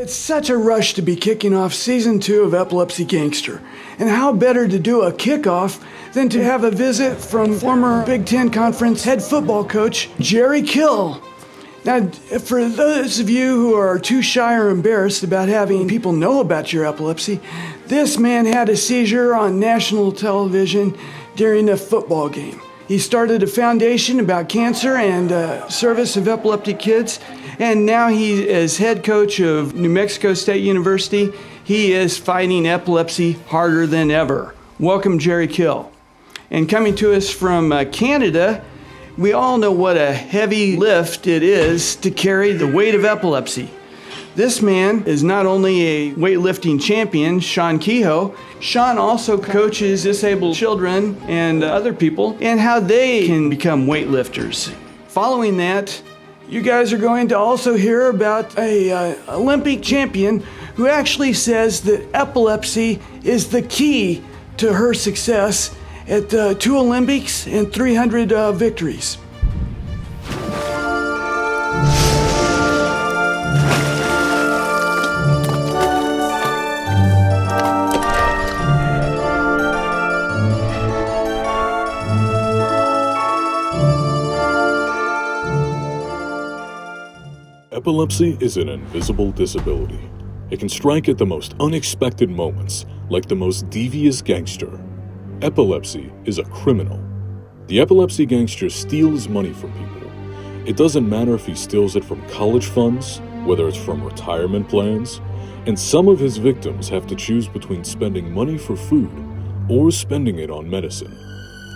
It's such a rush to be kicking off Season 2 of Epilepsy Gangster. And how better to do a kickoff than to have a visit from former Big Ten Conference head football coach, Jerry Kill. Now, for those of you who are too shy or embarrassed about having people know about your epilepsy, this man had a seizure on national television during a football game. He started a foundation about cancer and service of epileptic kids, and now he is head coach of New Mexico State University. He is fighting epilepsy harder than ever. Welcome, Jerry Kill. And coming to us from Canada, we all know what a heavy lift it is to carry the weight of epilepsy. This man is not only a weightlifting champion, Shawn Kho. Shawn also coaches disabled children and other people and how they can become weightlifters. Following that, you guys are going to also hear about a Olympic champion who actually says that epilepsy is the key to her success at 2 Olympics and 300 victories. Epilepsy is an invisible disability. It can strike at the most unexpected moments, like the most devious gangster. Epilepsy is a criminal. The epilepsy gangster steals money from people. It doesn't matter if he steals it from college funds, whether it's from retirement plans, and some of his victims have to choose between spending money for food or spending it on medicine.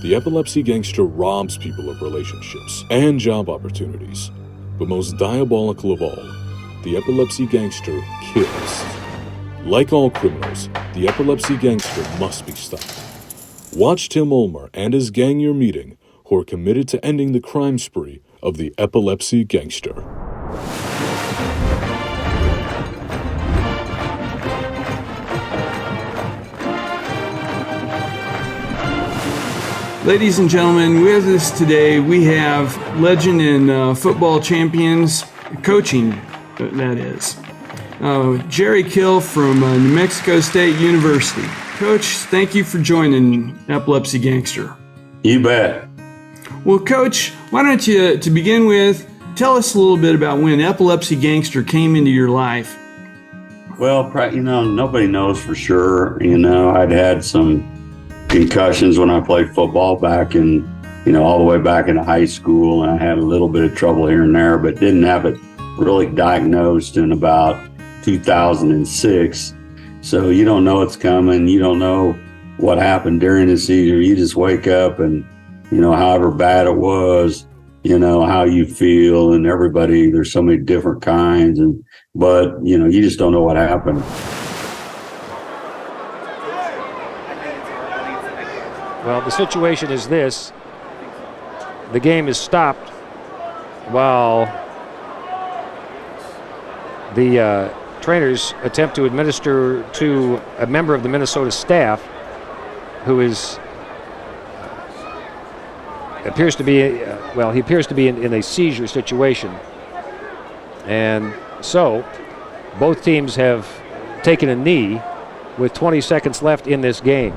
The epilepsy gangster robs people of relationships and job opportunities. But most diabolical of all, the epilepsy gangster kills. Like all criminals, the epilepsy gangster must be stopped. Watch Tim ULMER and his gang you're meeting, who are committed to ending the crime spree of the epilepsy gangster. Ladies and gentlemen, with us today we have legend and football champions, coaching that is, Jerry Kill from New Mexico State University. Coach, thank you for joining Epilepsy Gangster. You bet. Well, Coach, why don't you, to begin with, tell us a little bit about when Epilepsy Gangster came into your life. Well, nobody knows for sure. I'd had some concussions when I played football back in, all the way back in high school, and I had a little bit of trouble here and there, but didn't have it really diagnosed in about 2006. So you don't know it's coming. You don't know what happened during the seizure. You just wake up and, however bad it was, how you feel, and everybody, there's so many different kinds, but you just don't know what happened. Well, the situation is this. The game is stopped while the trainers attempt to administer to a member of the Minnesota staff who appears to be in a seizure situation. And so both teams have taken a knee with 20 seconds left in this game.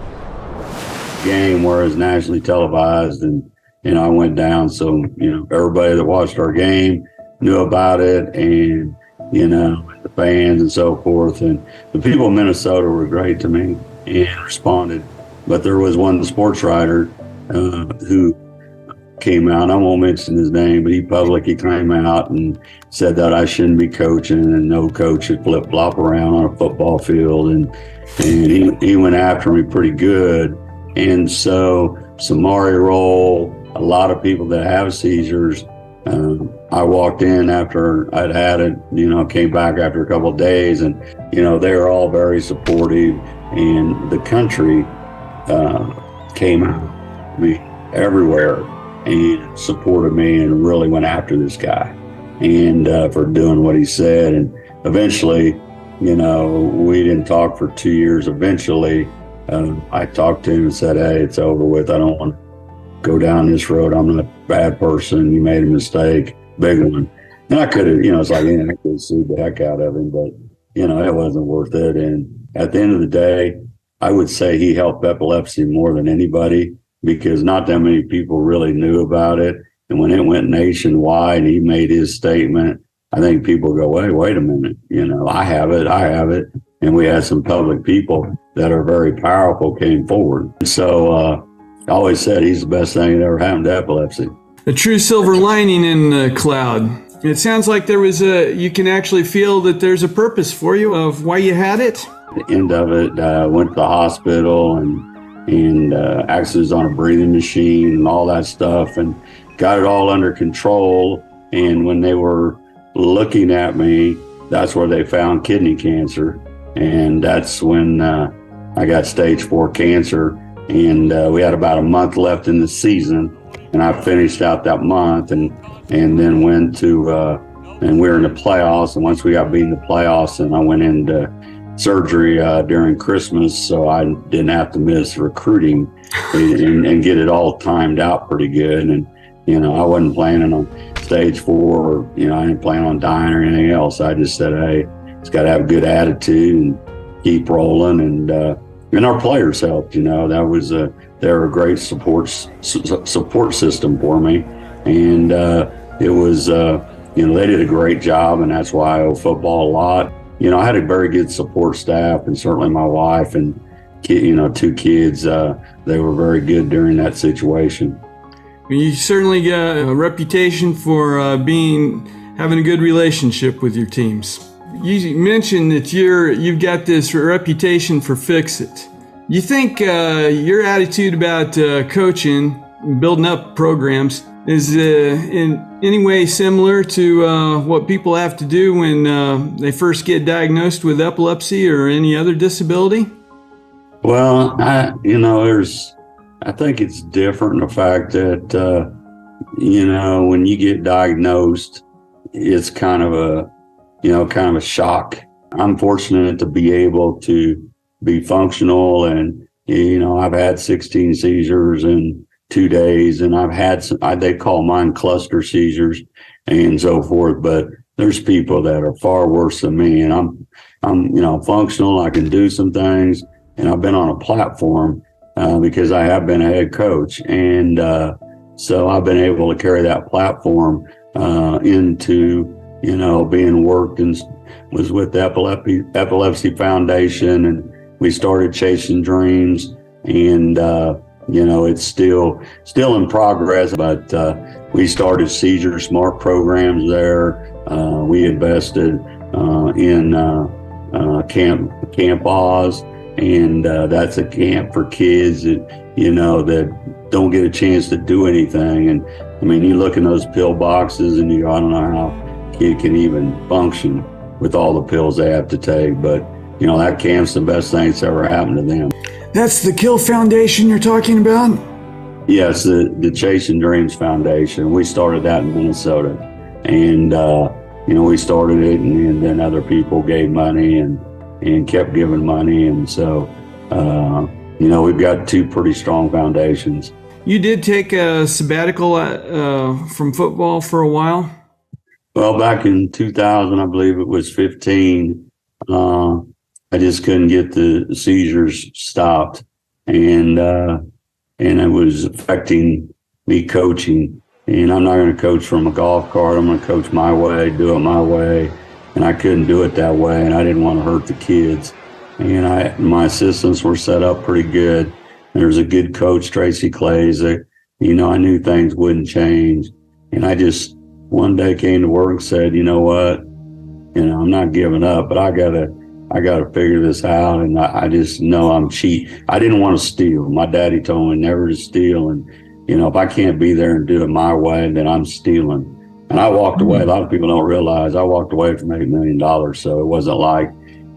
Game where it's nationally televised, and I went down, so everybody that watched our game knew about it, and the fans and so forth, and the people in Minnesota were great to me and responded. But there was one sports writer who came out, I won't mention his name, but he publicly came out and said that I shouldn't be coaching, and no coach should flip-flop around on a football field, and he went after me pretty good. And so Samari roll, a lot of people that have seizures, I walked in after I'd had it, came back after a couple of days, and, they were all very supportive, and the country came out to me everywhere and supported me and really went after this guy and for doing what he said. And eventually, we didn't talk for 2 years. Eventually, I talked to him and said, hey, it's over with. I don't want to go down this road. I'm not a bad person. You made a mistake, big one. And I could have, it's like, I could have sued the heck out of him, but it wasn't worth it. And at the end of the day, I would say he helped epilepsy more than anybody, because not that many people really knew about it. And when it went nationwide and he made his statement, I think people go, wait a minute, I have it. And we had some public people that are very powerful came forward. So I always said he's the best thing that ever happened to epilepsy. A true silver lining in the cloud. It sounds like you can actually feel that there's a purpose for you of why you had it. The end of it, went to the hospital and actually was on a breathing machine and all that stuff, and got it all under control. And when they were looking at me, that's where they found kidney cancer. And that's when I got stage 4 cancer. And we had about a month left in the season. And I finished out that month and then went to, and we were in the playoffs. And once we got beat in the playoffs, and I went into surgery during Christmas, so I didn't have to miss recruiting and get it all timed out pretty good. And, I wasn't planning on stage 4 or, I didn't plan on dying or anything else. I just said, hey, it's got to have a good attitude and keep rolling. And our players helped, that was they were a great support system for me. And it was, they did a great job, and that's why I owe football a lot. I had a very good support staff, and certainly my wife and 2 kids, they were very good during that situation. You certainly got a reputation for having a good relationship with your teams. You mentioned that you've got this reputation for fix it. You think your attitude about coaching, building up programs, is in any way similar to what people have to do when they first get diagnosed with epilepsy or any other disability? Well, I think it's different in the fact that, when you get diagnosed, it's kind of a shock. I'm fortunate to be able to be functional, and, I've had 16 seizures in 2 days, and I've had they call mine cluster seizures and so forth, but there's people that are far worse than me, and I'm functional. I can do some things, and I've been on a platform because I have been a head coach. And so I've been able to carry that platform into, being worked, and was with the Epilepsy Foundation, and we started Chasing Dreams. And, it's still in progress, but we started Seizure Smart programs there. We invested in Camp Oz. And that's a camp for kids that don't get a chance to do anything. And I mean, you look in those pill boxes and you go, I don't know how a kid can even function with all the pills they have to take. But, that camp's the best thing that's ever happened to them. That's the Kill Foundation you're talking about? Yes, the Chasing Dreams Foundation. We started that in Minnesota. And, we started it, and then other people gave money and kept giving money. And so, we've got 2 pretty strong foundations. You did take a sabbatical from football for a while? Well, back in 2000, I believe it was 15, I just couldn't get the seizures stopped. And it was affecting me coaching. And I'm not going to coach from a golf cart. I'm going to coach my way, do it my way. And I couldn't do it that way, and I didn't want to hurt the kids. And my assistants were set up pretty good. There's a good coach, Tracy Clays, that, I knew things wouldn't change. And I just one day came to work and said, you know what, I'm not giving up, but I gotta figure this out. And I just know I'm cheat. I didn't want to steal. My daddy told me never to steal. And, if I can't be there and do it my way, then I'm stealing. And I walked away. A lot of people don't realize I walked away from $8 million. So it wasn't like,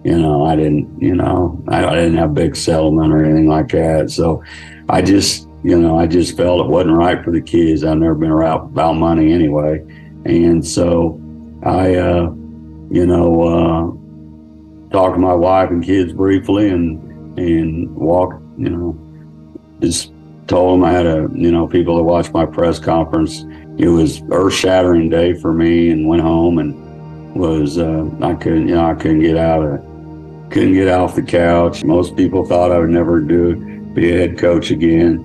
I didn't have a big settlement or anything like that. So I just felt it wasn't right for the kids. I've never been around about money anyway. And so I, talked to my wife and kids briefly and walked, just told them I had people that watched my press conference. It was earth-shattering day for me, and went home and was I couldn't get couldn't get off the couch. Most people thought I would never be a head coach again.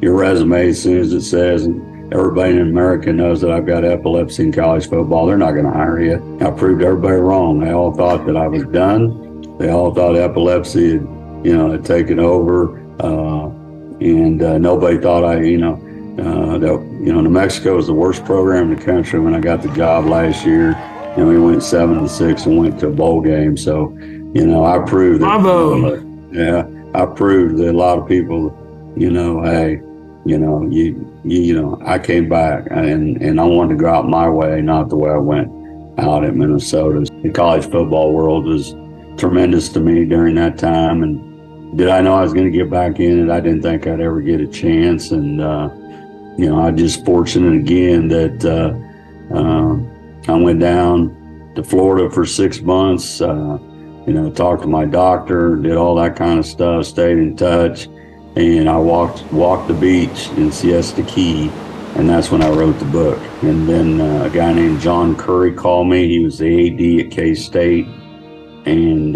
Your resume, as soon as it says, and everybody in America knows that I've got epilepsy in college football, they're not going to hire you. I proved everybody wrong. They all thought that I was done. They all thought epilepsy had taken over, and nobody thought New Mexico was the worst program in the country when I got the job last year. We went 7-6 and went to a bowl game. So, I proved that. Bravo. I proved that a lot of people, hey, I came back and I wanted to go out my way, not the way I went out at Minnesota. The college football world was tremendous to me during that time. And did I know I was going to get back in it? I didn't think I'd ever get a chance. And, I'm just fortunate again that I went down to Florida for 6 months, talked to my doctor, did all that kind of stuff, stayed in touch. And I walked the beach in Siesta Key, and that's when I wrote the book. And then a guy named John Curry called me. He was the AD at K-State, and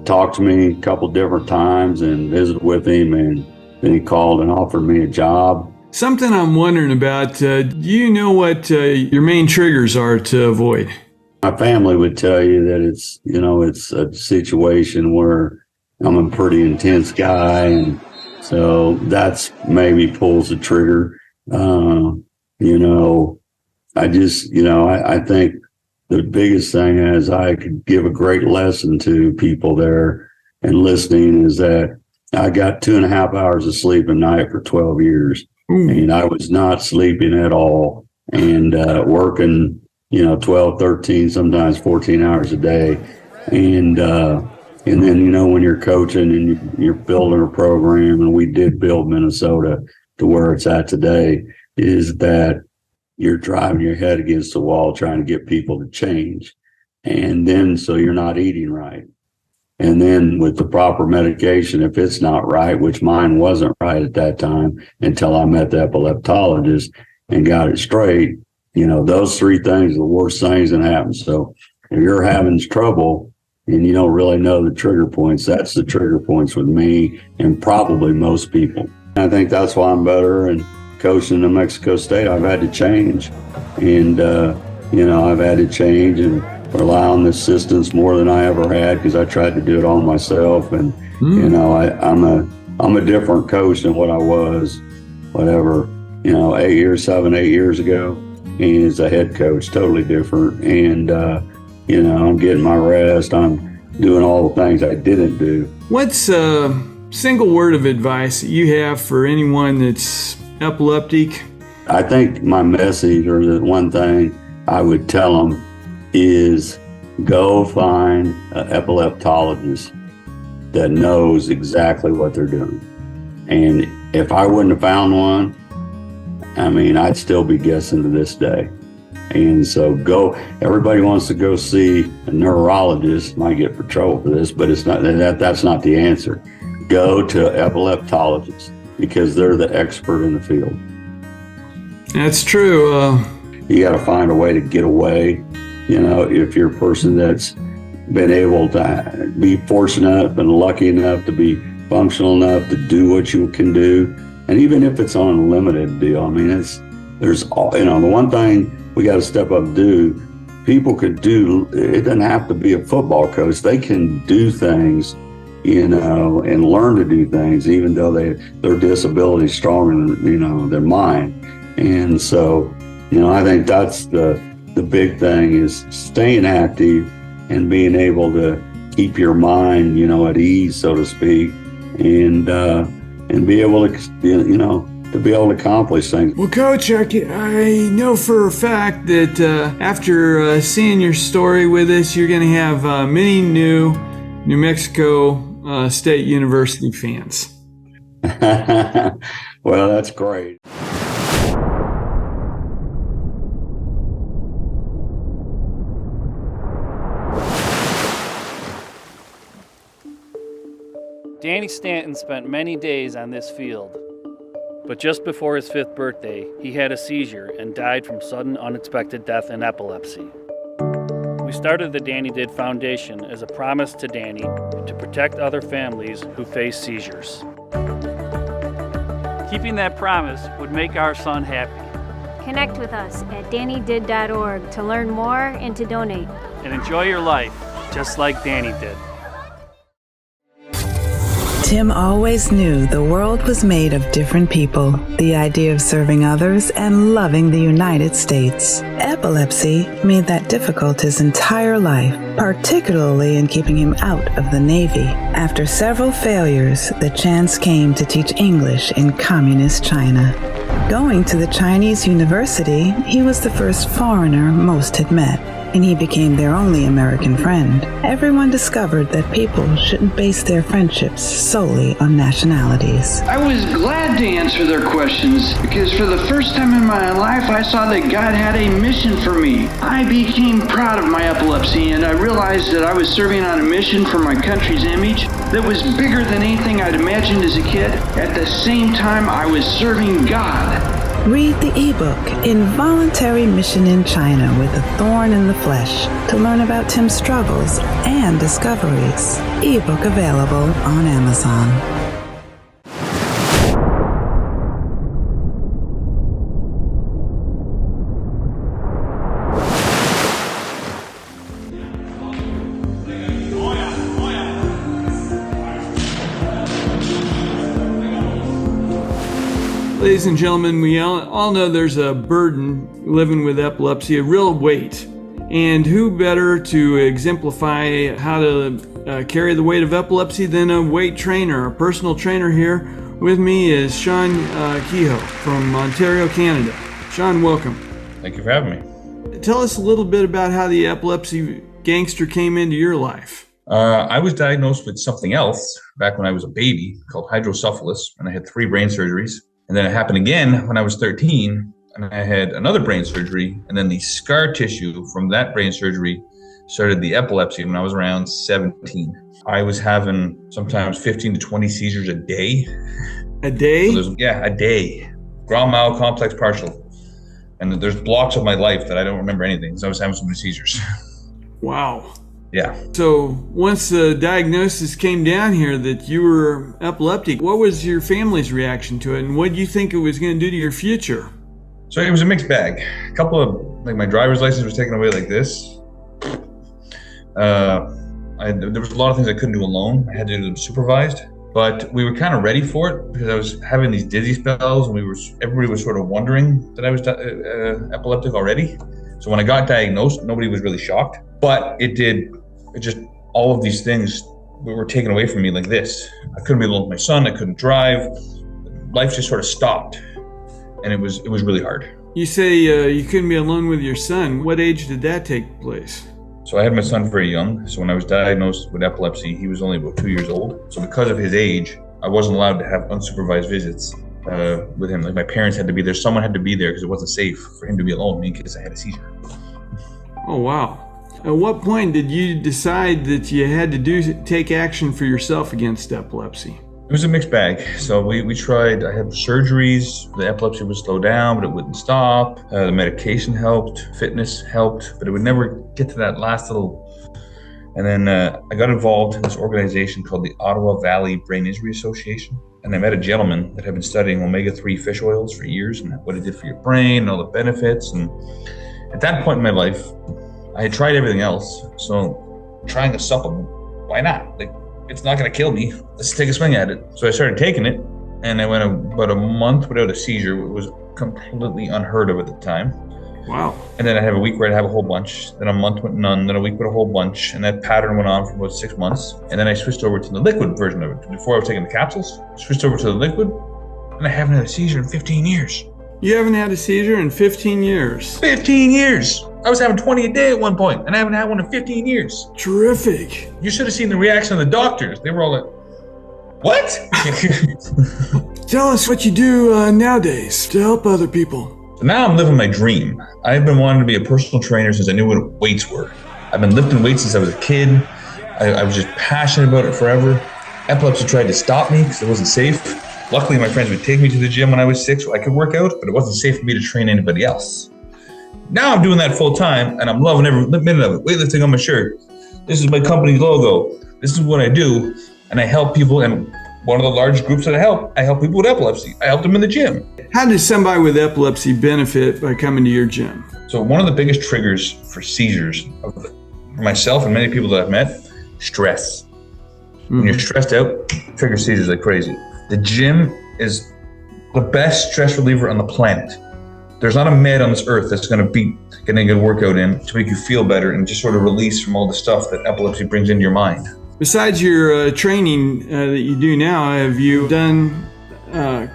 talked to me a couple different times and visited with him. And then he called and offered me a job. Something I'm wondering about, do you know what your main triggers are to avoid? My family would tell you that it's a situation where I'm a pretty intense guy, and so that's maybe pulls the trigger. I think the biggest thing is I could give a great lesson to people there and listening is that I got 2.5 hours of sleep a night for 12 years. And I was not sleeping at all and working, 12, 13, sometimes 14 hours a day. And then, when you're coaching and you're building a program, and we did build Minnesota to where it's at today, is that you're driving your head against the wall trying to get people to change. And then so you're not eating right. And then with the proper medication, if it's not right, which mine wasn't right at that time until I met the epileptologist and got it straight, those 3 things are the worst things that happen. So if you're having trouble and you don't really know the trigger points, that's the trigger points with me and probably most people. I think that's why I'm better. And coaching in New Mexico State, I've had to change. And, I've had to change and rely on the assistance more than I ever had because I tried to do it all myself. And, I'm a different coach than what I was, 7, 8 years ago. And as a head coach, totally different. And, I'm getting my rest. I'm doing all the things I didn't do. What's a single word of advice that you have for anyone that's epileptic? I think my message, or the one thing I would tell them, is go find an epileptologist that knows exactly what they're doing. And if I wouldn't have found one, I'd still be guessing to this day. And so everybody wants to go see a neurologist, might get for trouble for this, but it's not that's not the answer. Go to an epileptologist because they're the expert in the field. That's true. You got to find a way to get away. If you're a person that's been able to be fortunate enough and lucky enough to be functional enough to do what you can do, and even if it's on a limited deal, the one thing we got to step up and do, people could do, it doesn't have to be a football coach. They can do things, and learn to do things, even though their disability is stronger than, their mind. And so, I think that's the big thing is staying active and being able to keep your mind, at ease, so to speak, and be able to, to be able to accomplish things. Well, Coach, I know for a fact that after seeing your story with us, you're going to have many new New Mexico State University fans. Well, that's great. Danny Stanton spent many days on this field. But just before his 5th birthday, he had a seizure and died from sudden unexpected death in epilepsy. We started the Danny Did Foundation as a promise to Danny to protect other families who face seizures. Keeping that promise would make our son happy. Connect with us at DannyDid.org to learn more and to donate. And enjoy your life just like Danny did. Tim always knew the world was made of different people, the idea of serving others, and loving the United States. Epilepsy made that difficult his entire life, particularly in keeping him out of the Navy. After several failures, the chance came to teach English in communist China. Going to the Chinese university, he was the first foreigner most had met, and he became their only American friend. Everyone discovered that people shouldn't base their friendships solely on nationalities. I was glad to answer their questions because for the first time in my life, I saw that God had a mission for me. I became proud of my epilepsy, and I realized that I was serving on a mission for my country's image that was bigger than anything I'd imagined as a kid. At the same time, I was serving God. Read the ebook, Involuntary Mission in China with a Thorn in the Flesh, to learn about Tim's struggles and discoveries. Ebook available on Amazon. Ladies and gentlemen, we all know there's a burden living with epilepsy, a real weight. And who better to exemplify how to carry the weight of epilepsy than a weight trainer? A personal trainer here with me is Shawn Kho from Ontario, Canada. Shawn, welcome. Thank you for having me. Tell us a little bit about how the Epilepsy Gangster came into your life. I was diagnosed with something else back when I was a baby called hydrocephalus, and I had 3 brain surgeries. And then it happened again when I was 13, and I had another brain surgery, and then the scar tissue from that brain surgery started the epilepsy when I was around 17. I was having sometimes 15 to 20 seizures a day. A day? So a day. Grand mal complex partial. And there's blocks of my life that I don't remember anything because I was having so many seizures. Wow. Yeah. So once the diagnosis came down here that you were epileptic, what was your family's reaction to it, and what do you think it was going to do to your future? So it was a mixed bag. A couple of, my driver's license was taken away like this. There was a lot of things I couldn't do alone. I had to do them supervised, but we were kind of ready for it because I was having these dizzy spells, and everybody was sort of wondering that I was epileptic already. So when I got diagnosed, nobody was really shocked, but all of these things were taken away from me like this. I couldn't be alone with my son. I couldn't drive. Life just sort of stopped, and it was really hard. You say you couldn't be alone with your son. What age did that take place? So I had my son very young. So when I was diagnosed with epilepsy, he was only about 2 years old. So because of his age, I wasn't allowed to have unsupervised visits with him. Like my parents had to be there. Someone had to be there because it wasn't safe for him to be alone in case I had a seizure. Oh, wow. At what point did you decide that you had to take action for yourself against epilepsy? It was a mixed bag. So we tried, I had surgeries, the epilepsy would slow down, but it wouldn't stop. The medication helped, fitness helped, but it would never get to that last little. And then I got involved in this organization called the Ottawa Valley Brain Injury Association. And I met a gentleman that had been studying omega-3 fish oils for years and what it did for your brain and all the benefits. And at that point in my life, I had tried everything else. So trying a supplement, why not? Like, it's not going to kill me. Let's take a swing at it. So I started taking it, and I went about a month without a seizure. It was completely unheard of at the time. Wow. And then I have a week where I'd have a whole bunch. Then a month with none. Then a week with a whole bunch. And that pattern went on for about 6 months. And then I switched over to the liquid version of it. Before I was taking the capsules, switched over to the liquid, and I haven't had a seizure in 15 years. You haven't had a seizure in 15 years? 15 years! I was having 20 a day at one point, and I haven't had one in 15 years. Terrific. You should have seen the reaction of the doctors. They were all like, what? Tell us what you do nowadays to help other people. So now I'm living my dream. I've been wanting to be a personal trainer since I knew what weights were. I've been lifting weights since I was a kid. I was just passionate about it forever. Epilepsy tried to stop me because it wasn't safe. Luckily, my friends would take me to the gym when I was sick so I could work out, but it wasn't safe for me to train anybody else. Now I'm doing that full time, and I'm loving every minute of it. Weightlifting on my shirt. This is my company logo. This is what I do, and I help people. And one of the large groups that I help people with epilepsy. I help them in the gym. How does somebody with epilepsy benefit by coming to your gym? So one of the biggest triggers for seizures for myself and many people that I've met, stress. When you're stressed out, trigger seizures like crazy. The gym is the best stress reliever on the planet. There's not a med on this earth that's going to beat getting a good workout in to make you feel better and just sort of release from all the stuff that epilepsy brings into your mind. Besides your training that you do now, have you done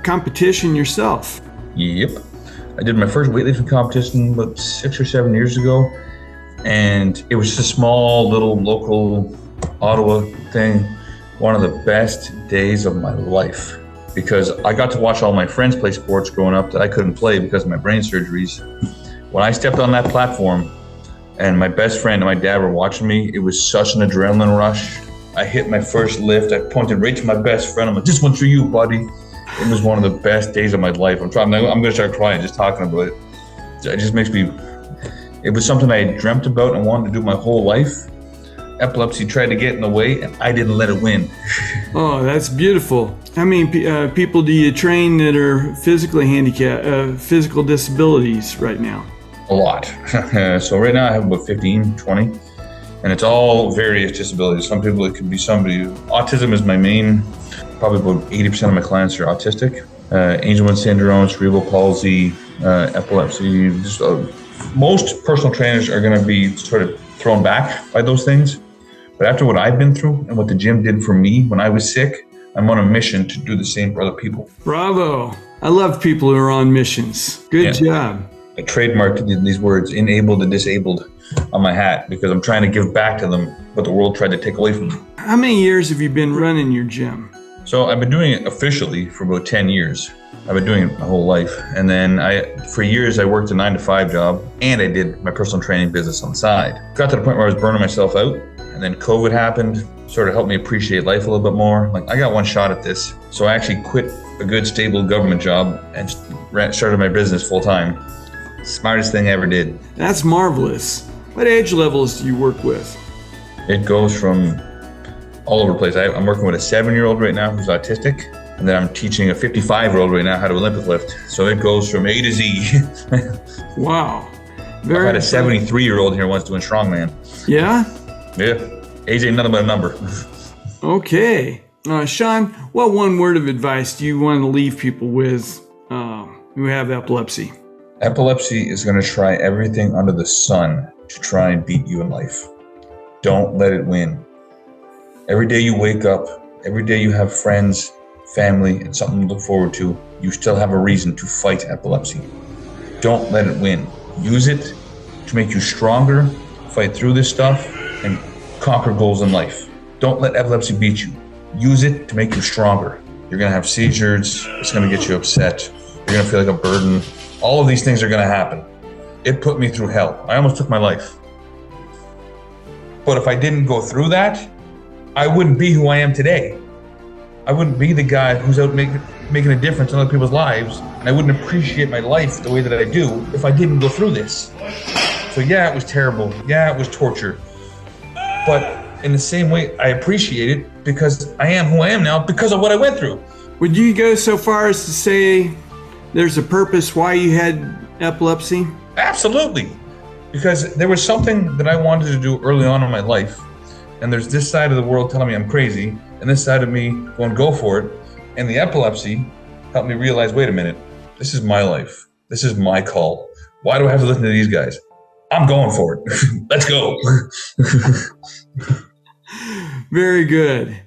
competition yourself? Yep. I did my first weightlifting competition about 6 or 7 years ago, and it was just a small little local Ottawa thing. One of the best days of my life, because I got to watch all my friends play sports growing up that I couldn't play because of my brain surgeries. When I stepped on that platform and my best friend and my dad were watching me, it was such an adrenaline rush. I hit my first lift. I pointed right to my best friend. I'm like, "This one's for you, buddy." It was one of the best days of my life. I'm going to start crying just talking about it. It just makes me, it was something I dreamt about and wanted to do my whole life. Epilepsy tried to get in the way, and I didn't let it win. Oh, that's beautiful. How many people do you train that are physically handicapped, physical disabilities right now? A lot. So right now I have about 15, 20, and it's all various disabilities. Some people, it could be somebody, autism is my main, probably about 80% of my clients are autistic. Angelman syndrome, cerebral palsy, epilepsy. Most personal trainers are going to be sort of thrown back by those things. But after what I've been through and what the gym did for me when I was sick, I'm on a mission to do the same for other people. Bravo. I love people who are on missions. Good job. I trademarked these words, enable the disabled, on my hat because I'm trying to give back to them what the world tried to take away from me. How many years have you been running your gym? So I've been doing it officially for about 10 years. I've been doing it my whole life. And then for years, I worked a 9-to-5 job and I did my personal training business on the side. Got to the point where I was burning myself out. And then COVID happened, sort of helped me appreciate life a little bit more. Like, I got one shot at this. So I actually quit a good, stable government job and started my business full time. Smartest thing I ever did. That's marvelous. What age levels do you work with? It goes from all over the place. I'm working with a 7-year-old right now who's autistic. And then I'm teaching a 55-year-old right now how to Olympic lift. So it goes from A to Z. Wow. I had a 73-year-old here once doing strongman. Yeah? Yeah. Age ain't nothing but a number. Okay. Shawn, what one word of advice do you want to leave people with who have epilepsy? Epilepsy is going to try everything under the sun to try and beat you in life. Don't let it win. Every day you wake up, every day you have friends, family, and something to look forward to, you still have a reason to fight epilepsy. Don't let it win. Use it to make you stronger, fight through this stuff, and conquer goals in life. Don't let epilepsy beat you. Use it to make you stronger. You're gonna have seizures, it's gonna get you upset, you're gonna feel like a burden. All of these things are gonna happen. It put me through hell. I almost took my life. But if I didn't go through that, I wouldn't be who I am today. I wouldn't be the guy who's out making a difference in other people's lives, and I wouldn't appreciate my life the way that I do if I didn't go through this. So yeah, it was terrible. Yeah, it was torture. But in the same way, I appreciate it because I am who I am now because of what I went through. Would you go so far as to say there's a purpose why you had epilepsy? Absolutely. Because there was something that I wanted to do early on in my life, and there's this side of the world telling me I'm crazy, and this side of me going, go for it. And the epilepsy helped me realize, wait a minute, this is my life. This is my call. Why do I have to listen to these guys? I'm going for it. Let's go. Very good.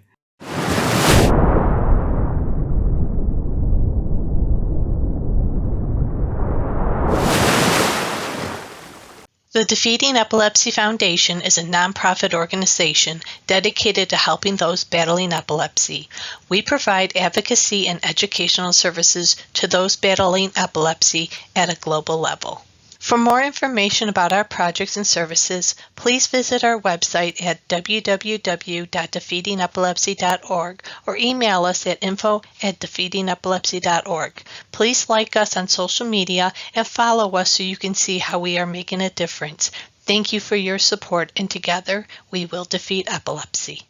The Defeating Epilepsy Foundation is a nonprofit organization dedicated to helping those battling epilepsy. We provide advocacy and educational services to those battling epilepsy at a global level. For more information about our projects and services, please visit our website at www.defeatingepilepsy.org or email us at info@defeatingepilepsy.org. Please like us on social media and follow us so you can see how we are making a difference. Thank you for your support, and together we will defeat epilepsy.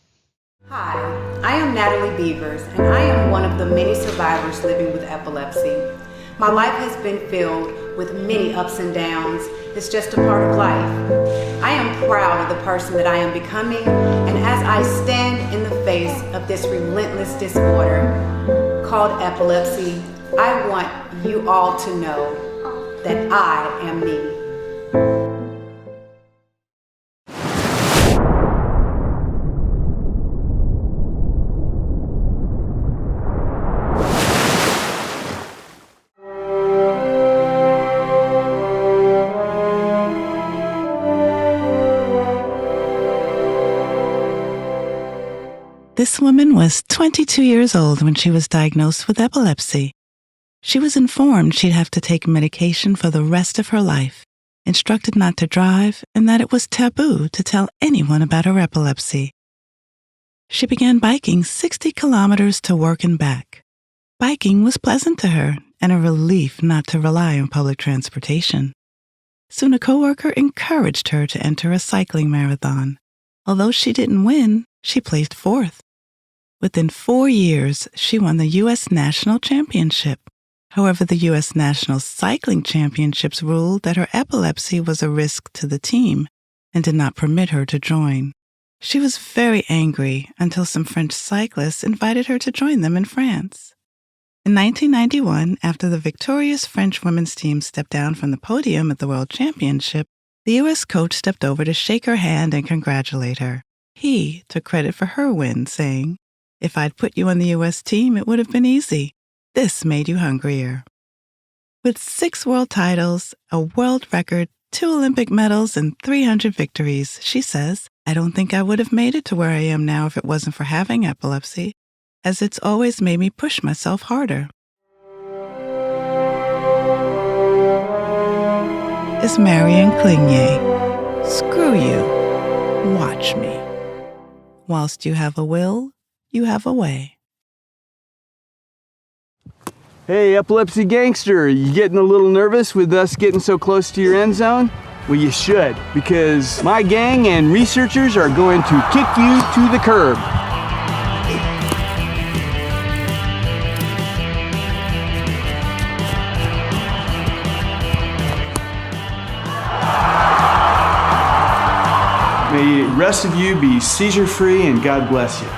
Hi, I am Natalie Beavers, and I am one of the many survivors living with epilepsy. My life has been filled with many ups and downs. It's just a part of life. I am proud of the person that I am becoming, and as I stand in the face of this relentless disorder called epilepsy, I want you all to know that I am me. This woman was 22 years old when she was diagnosed with epilepsy. She was informed she'd have to take medication for the rest of her life, instructed not to drive, and that it was taboo to tell anyone about her epilepsy. She began biking 60 kilometers to work and back. Biking was pleasant to her and a relief not to rely on public transportation. Soon a coworker encouraged her to enter a cycling marathon. Although she didn't win, she placed fourth. Within 4 years, she won the U.S. National Championship. However, the U.S. National Cycling Championships ruled that her epilepsy was a risk to the team and did not permit her to join. She was very angry until some French cyclists invited her to join them in France. In 1991, after the victorious French women's team stepped down from the podium at the World Championship, the U.S. coach stepped over to shake her hand and congratulate her. He took credit for her win, saying, "If I'd put you on the U.S. team, it would have been easy. This made you hungrier." With 6 world titles, a world record, 2 Olympic medals, and 300 victories, she says, "I don't think I would have made it to where I am now if it wasn't for having epilepsy, as it's always made me push myself harder." Is Marion Clignet. Screw you. Watch me. Whilst you have a will, you have a way. Hey, Epilepsy Gangster, you getting a little nervous with us getting so close to your end zone? Well, you should, because my gang and researchers are going to kick you to the curb. May the rest of you be seizure-free and God bless you.